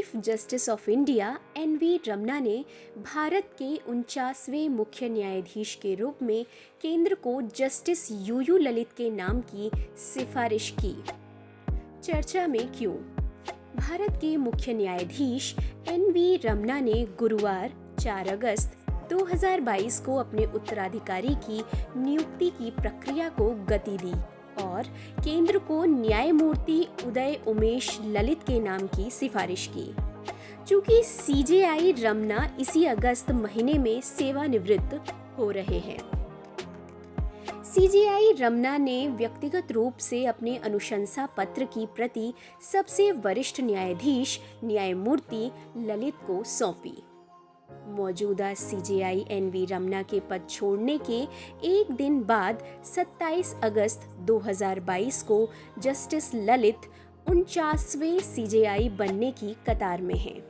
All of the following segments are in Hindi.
Chief justice of India N V. Ramanna ने भारत के 49वें मुख्य न्यायाधीश के रूप में केंद्र को जस्टिस यू ललित के नाम की सिफारिश की। चर्चा में क्यों? भारत के मुख्य न्यायाधीश एन.वी. रमन्ना ने गुरुवार 4 अगस्त 2022 को अपने उत्तराधिकारी की नियुक्ति की प्रक्रिया को गति दी और केंद्र को न्यायमूर्ति उदय उमेश ललित के नाम की सिफारिश की। चूंकि सीजेआई रमन्ना इसी अगस्त महीने में सेवानिवृत्त हो रहे हैं, सीजेआई रमन्ना ने व्यक्तिगत रूप से अपने अनुशंसा पत्र की प्रति सबसे वरिष्ठ न्यायाधीश न्यायमूर्ति ललित को सौंपी। मौजूदा सीजेआई एन.वी. रमन्ना के पद छोड़ने के एक दिन बाद 27 अगस्त 2022 को जस्टिस ललित 49वें सीजेआई बनने की कतार में हैं।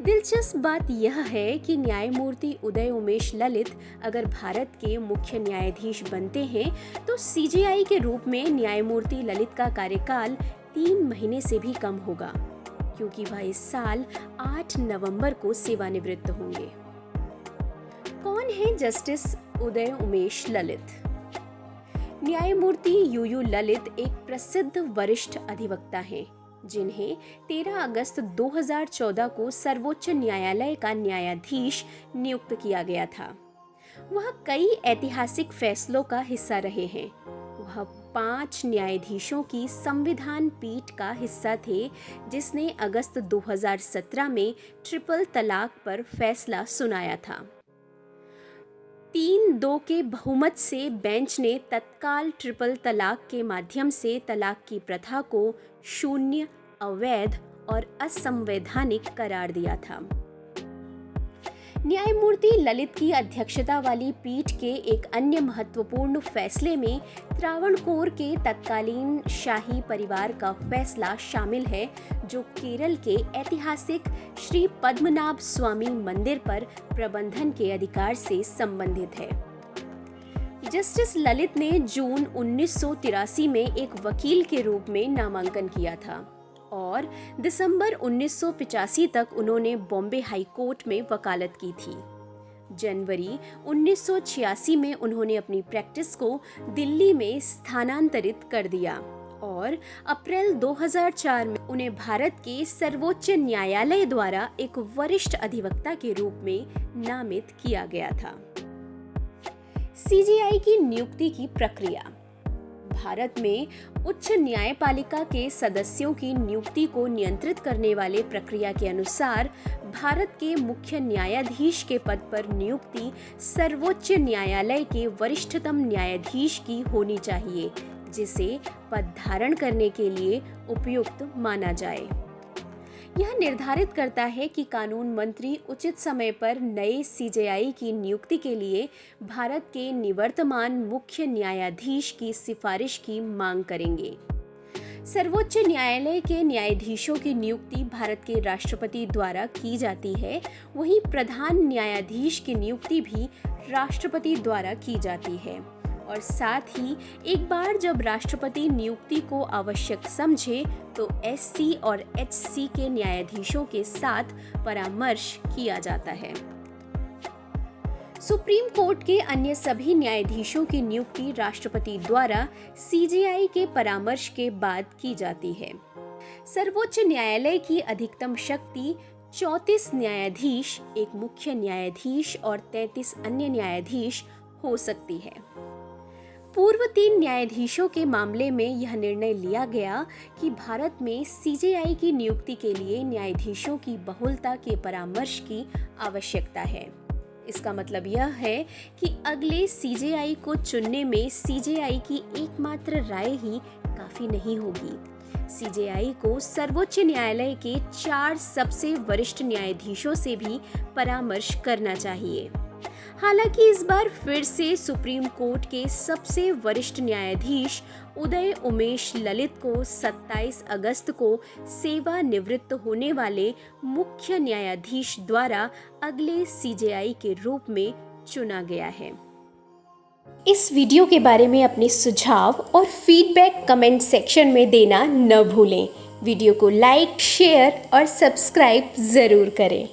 दिलचस्प बात यह है कि न्यायमूर्ति उदय उमेश ललित अगर भारत के मुख्य न्यायाधीश बनते हैं तो सीजेआई के रूप में न्यायमूर्ति ललित का कार्यकाल 3 महीने से भी कम होगा, क्योंकि वह इस साल 8 नवंबर को सेवानिवृत्त होंगे। कौन है जस्टिस उदय उमेश ललित? न्यायमूर्ति यू ललित एक प्रसिद्ध वरिष्ठ अधिवक्ता हैं, जिन्हें 13 अगस्त 2014 को सर्वोच्च न्यायालय का न्यायाधीश नियुक्त किया गया था। वह कई ऐतिहासिक फैसलों का हिस्सा रहे हैं। वह 5 न्यायाधीशों की संविधान पीठ का हिस्सा थे, जिसने अगस्त 2017 में ट्रिपल तलाक पर फैसला सुनाया था। 3-2 के बहुमत से बेंच ने तत्काल ट्रिपल तलाक के माध्यम से तलाक की प्रथा को शून्य, अवैध और असंवैधानिक करार दिया था। न्यायमूर्ति ललित की अध्यक्षता वाली पीठ के एक अन्य महत्वपूर्ण फैसले में त्रावणकोर के तत्कालीन शाही परिवार का फैसला शामिल है, जो केरल के ऐतिहासिक श्री पद्मनाभ स्वामी मंदिर पर प्रबंधन के अधिकार से संबंधित है। जस्टिस ललित ने जून 1983 में एक वकील के रूप में नामांकन किया था और दिसंबर 1985 तक उन्होंने बॉम्बे हाई कोर्ट में वकालत की थी। जनवरी 1986 में उन्होंने अपनी प्रैक्टिस को दिल्ली में स्थानांतरित कर दिया और अप्रैल 2004 में उन्हें भारत के सर्वोच्च न्यायालय द्वारा एक वरिष्ठ अधिवक्ता के रूप में नामित किया गया था। सीजेआई की नियुक्ति की प्रक्रिया। भारत में उच्च न्यायपालिका के सदस्यों की नियुक्ति को नियंत्रित करने वाले प्रक्रिया के अनुसार भारत के मुख्य न्यायाधीश के पद पर नियुक्ति सर्वोच्च न्यायालय के वरिष्ठतम न्यायाधीश की होनी चाहिए, जिसे पद धारण करने के लिए उपयुक्त माना जाए। यह निर्धारित करता है कि कानून मंत्री उचित समय पर नए सीजेआई की नियुक्ति के लिए भारत के निवर्तमान मुख्य न्यायाधीश की सिफारिश की मांग करेंगे। सर्वोच्च न्यायालय के न्यायाधीशों की नियुक्ति भारत के राष्ट्रपति द्वारा की जाती है, वहीं प्रधान न्यायाधीश की नियुक्ति भी राष्ट्रपति द्वारा की जाती है और साथ ही एक बार जब राष्ट्रपति नियुक्ति को आवश्यक समझे तो एससी और एचसी के न्यायाधीशों के साथ परामर्श किया जाता है। सुप्रीम कोर्ट के अन्य सभी न्यायाधीशों की नियुक्ति राष्ट्रपति द्वारा सीजेआई के परामर्श के बाद की जाती है। सर्वोच्च न्यायालय की अधिकतम शक्ति 34 न्यायाधीश, एक मुख्य न्यायाधीश और 33 अन्य न्यायाधीश हो सकती है। पूर्व 3 न्यायाधीशों के मामले में यह निर्णय लिया गया कि भारत में सीजेआई की नियुक्ति के लिए न्यायाधीशों की बहुलता के परामर्श की आवश्यकता है। इसका मतलब यह है कि अगले सीजेआई को चुनने में सीजेआई की एकमात्र राय ही काफी नहीं होगी। सीजेआई को सर्वोच्च न्यायालय के 4 सबसे वरिष्ठ न्यायाधीशों से भी परामर्श करना चाहिए। हालांकि इस बार फिर से सुप्रीम कोर्ट के सबसे वरिष्ठ न्यायाधीश उदय उमेश ललित को 27 अगस्त को सेवानिवृत्त होने वाले मुख्य न्यायाधीश द्वारा अगले सीजेआई के रूप में चुना गया है। इस वीडियो के बारे में अपने सुझाव और फीडबैक कमेंट सेक्शन में देना न भूलें। वीडियो को लाइक, शेयर और सब्सक्राइब ज़रूर करें।